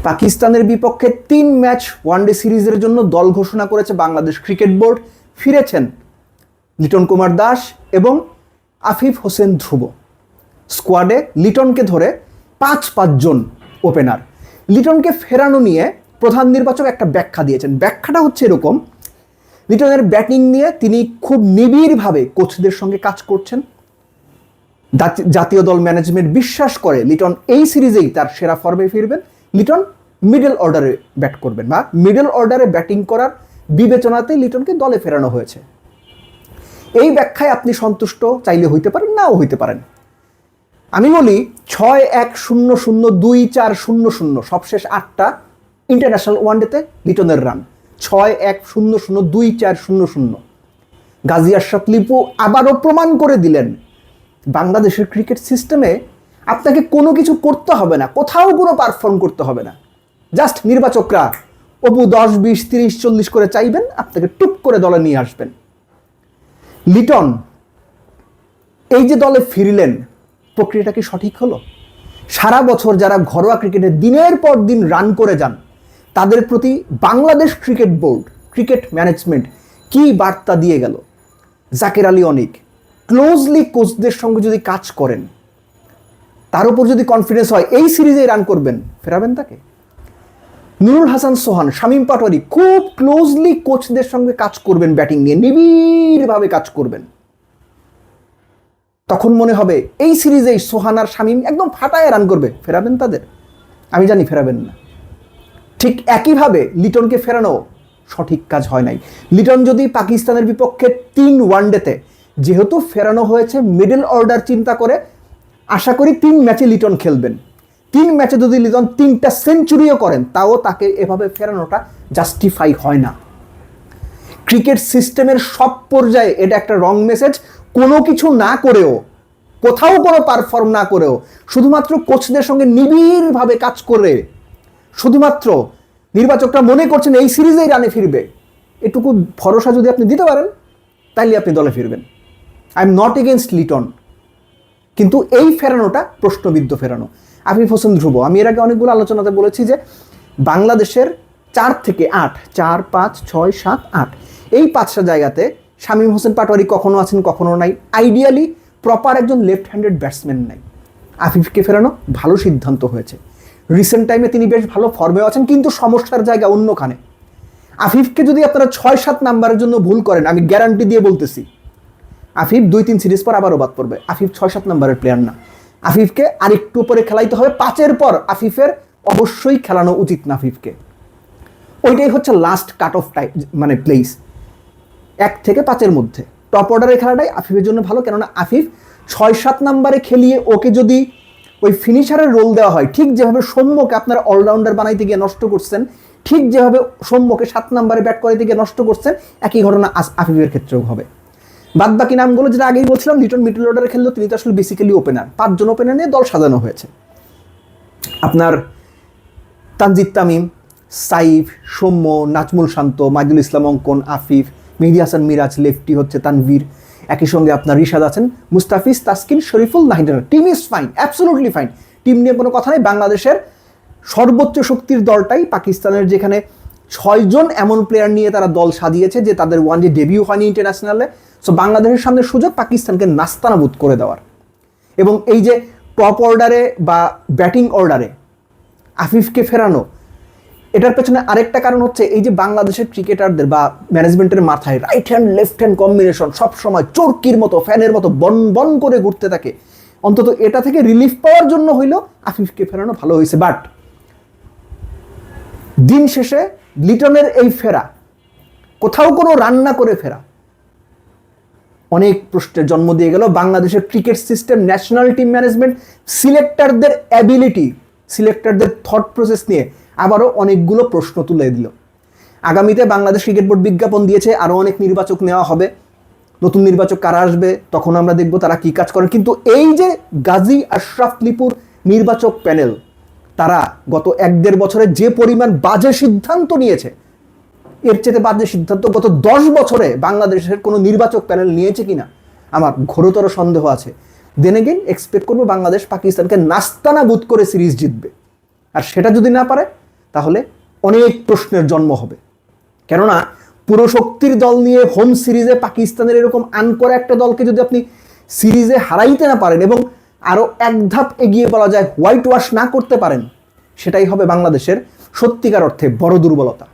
পাকিস্তানের বিপক্ষে 3 match one day সিরিজের জন্য দল ঘোষণা করেছে বাংলাদেশ ক্রিকেট বোর্ড। ফিরেছেন লিটন কুমার দাস এবং আফিফ হোসেন ধ্রুব। স্কোয়াডে লিটনকে ধরে 5 জন ওপেনার। লিটনকে ফেরানো নিয়ে প্রধান নির্বাচক একটা ব্যাখ্যা দিয়েছেন। ব্যাখ্যাটা হচ্ছে এরকম: লিটনের ব্যাটিং নিয়ে তিনি খুব নিবিড়ভাবে কোচদের সঙ্গে কাজ করছেন। জাতীয় দল ম্যানেজমেন্ট বিশ্বাস করে লিটন এই সিরিজেই তার সেরা ফর্মে ফিরবেন। লিটন মিডল অর্ডারে ব্যাট করবেন বা মিডল অর্ডারে ব্যাটিং করার বিবেচনাতে লিটনকে দলে ফেরানো হয়েছে। এই ব্যাখ্যায় আপনি সন্তুষ্ট চাইলে হইতে পারেন, নাও হইতে পারেন। আমি বলি 6-1-0-0-2-4-0-0 সবশেষ 8টা ইন্টারন্যাশনাল ওয়ানডেতে লিটনের রান 6-1-0-0-2-4-0-0। গাজী আশরাফ লিপু আবারও প্রমাণ করে দিলেন বাংলাদেশের ক্রিকেট সিস্টেমে আপনাকে কোনো কিছু করতে হবে না, কোথাও কোনো পারফর্ম করতে হবে না। জাস্ট নির্বাচকরা অপু 10-20-30-40 করে চাইবেন, আপনাকে টুপ করে দলে নিয়ে আসবেন। লিটন এই যে দলে ফিরলেন, প্রক্রিয়াটা কি সঠিক হলো? সারা বছর যারা ঘরোয়া ক্রিকেটে দিনের পর দিন রান করে যান, তাদের প্রতি Bangladesh cricket board, cricket management কি বার্তা দিয়ে গেল? জাকের আলী অনিক ক্লোজলি কোচদের সঙ্গে যদি কাজ করেন, তার উপর যদি কনফিডেন্স হয় এই সিরিজে রান করবেন, ফেরাবেন তাকে। নুরুল হাসান সোহান, শামীম পাটোয়ারি খুব ক্লোজলি কোচদের সঙ্গে কাজ করবেন, ব্যাটিং নিয়ে নিবিড়ভাবে কাজ করবেন। তখন মনে হবে এই সিরিজেই সোহান আর শামীম একদম ফাটায় রান করবে, ফেরাবেন তাদের? আমি জানি ফেরাবেন না। ঠিক একইভাবে লিটনকে ফেরানো সঠিক কাজ হয় নাই। লিটন যদি পাকিস্তানের বিপক্ষে 3 ওয়ানডেতে, যেহেতু ফেরানো হয়েছে মিডল অর্ডার চিন্তা করে, আশা করি 3 ম্যাচে লিটন খেলবেন। 3 ম্যাচে যদি লিটন 3টা সেঞ্চুরিও করেন, তাও তাকে এভাবে ফেরানোটা জাস্টিফাই হয় না। ক্রিকেট সিস্টেমের সব পর্যায়ে এটা একটা রং মেসেজ। কোনো কিছু না করেও, কোথাও কোনো পারফর্ম না করেও, শুধুমাত্র কোচদের সঙ্গে নিবিড়ভাবে কাজ করে, শুধুমাত্র নির্বাচকরা মনে করছেন এই সিরিজেই রানে ফিরবে, এটুকু ভরসা যদি আপনি দিতে পারেন, তাইলে আপনি দলে ফিরবেন। I am not against Liton, কিন্তু এই ফেরানোটা প্রশ্নবিদ্ধ ফেরানো। আফিফ হোসেন ধ্রুব, আমি এর আগে অনেকগুলো আলোচনাতে বলেছি যে বাংলাদেশের 4 থেকে 8, 4, 5, 6, 7, 8 এই 5টা জায়গাতে শামীম হোসেন পাটোয়ারি কখনো আছেন, কখনো নাই। আইডিয়ালি প্রপার একজন লেফট হ্যান্ডেড ব্যাটসম্যান নাই। আফিফকে ফেরানো ভালো সিদ্ধান্ত হয়েছে। রিসেন্ট টাইমে তিনি বেশ ভালো ফর্মেও আছেন, কিন্তু সমস্যার জায়গা অন্যখানে। আফিফকে যদি আপনারা 6-7 নাম্বারের জন্য ভুল করেন, আমি গ্যারান্টি দিয়ে বলতেছি আফিফ 2-3 সিরিজ পর আবারও বাদ পড়বে। আফিফ 6-7 নাম্বারের প্লেয়ার না। আফিফকে আরেকটু উপরে খেলাইতে হবে। 5-এর পর আফিফের অবশ্যই খেলানো উচিত না আফিফকে। ওইটাই হচ্ছে লাস্ট কাট অফ টাইম, মানে প্লেস 1 থেকে 5-এর মধ্যে। টপ অর্ডারের খেলাটাই আফিফের জন্য ভালো, কেননা আফিফ 6-7 নাম্বারে খেলিয়ে ওকে যদি ওই ফিনিশারের রোল দেওয়া হয়, ঠিক যেভাবে সৌম্যকে আপনারা অলরাউন্ডার বানাইতে গিয়ে নষ্ট করছেন, ঠিক যেভাবে সৌম্যকে 7 নাম্বারে ব্যাট করাইতে গিয়ে নষ্ট করছেন, একই ঘটনা আফিফের ক্ষেত্রেও হবে। বাদ বাকি নামগুলো যেটা আগেই বলছিলাম, লিটন মিডল অর্ডারে খেললো, তিনি তো আসলে বেসিক্যালি ওপেনার। 5 জন ওপেনার নিয়ে দল সাজানো হয়েছে। আপনার তানজিদ তামিম, সাইফ, সৌম্য, নাজমুল শান্ত, মাইদুল ইসলাম অঙ্কন, আফিফ, মেহেদী হাসান মিরাজ, লেফটি হচ্ছে তানভীর, একই সঙ্গে আপনার রিশাদ আছেন, Mustafiz, Taskin, Shoriful, Nahid. Team is fine, absolutely fine. Team নিয়ে কোনো কথা নেই। বাংলাদেশের সর্বোচ্চ শক্তির দলটাই পাকিস্তানের, যেখানে 6 জন এমন প্লেয়ার নিয়ে তারা দল সাজিয়েছে যে তাদের ওয়ানডে ডেবিউ হয়নি ইন্টারন্যাশনালে। সো বাংলাদেশের সামনে সুযোগ পাকিস্তানকে নাস্তানাবুদ করে দেওয়ার। এবং এই যে টপ অর্ডারে বা ব্যাটিং অর্ডারে আফিফকে ফেরানো, এটার পেছনে আরেকটা কারণ হচ্ছে এই যে বাংলাদেশের ক্রিকেটারদের বা ম্যানেজমেন্টের মাথায় right hand left hand combination সবসময় চরকির মতো, ফ্যানের মতো বন বন করে ঘুরতে থাকে। অন্তত এটা থেকে রিলিফ পাওয়ার জন্য হইলেও আফিফকে ফেরানো ভালো হয়েছে। বাট দিন শেষে লিটনের এই ফেরা, কোথাও কোনো রান্না করে ফেরা, অনেক প্রশ্নের জন্ম দিয়ে গেল। বাংলাদেশের cricket system, national team management, সিলেক্টরদের অ্যাবিলিটি, সিলেক্টরদের থট প্রসেস নিয়ে আবারও অনেকগুলো প্রশ্ন তুলে দিল। আগামীতে বাংলাদেশ ক্রিকেট বোর্ড বিজ্ঞাপন দিয়েছে আরও অনেক নির্বাচক নেওয়া হবে। নতুন নির্বাচক কারা আসবে তখন আমরা দেখব তারা কি কাজ করেন। কিন্তু এই যে গাজী আশরাফ লিপুর নির্বাচক প্যানেল, তারা গত 1-1.5 বছরে যে পরিমাণ বাজে সিদ্ধান্ত নিয়েছে, এর চেয়ে বাজে সিদ্ধান্ত গত 10 বছরে বাংলাদেশের কোনো নির্বাচক প্যানেল নিয়েছে কিনা আমার ঘোরতর সন্দেহ আছে। দেন এগেইন এক্সপেক্ট করবো বাংলাদেশ পাকিস্তানকে নাস্তানাবুদ করে সিরিজ জিতবে। আর সেটা যদি না পারে, তাহলে অনেক প্রশ্নের জন্ম হবে। কেননা পুরো শক্তির দল নিয়ে হোম সিরিজে পাকিস্তানের এরকম আনকরা একটা দলকে যদি আপনি সিরিজে হারাইতে না পারেন এবং আরও এক ধাপ এগিয়ে বলা যায় হোয়াইট ওয়াশ না করতে পারেন, সেটাই হবে বাংলাদেশের সত্যিকার অর্থে বড় দুর্বলতা।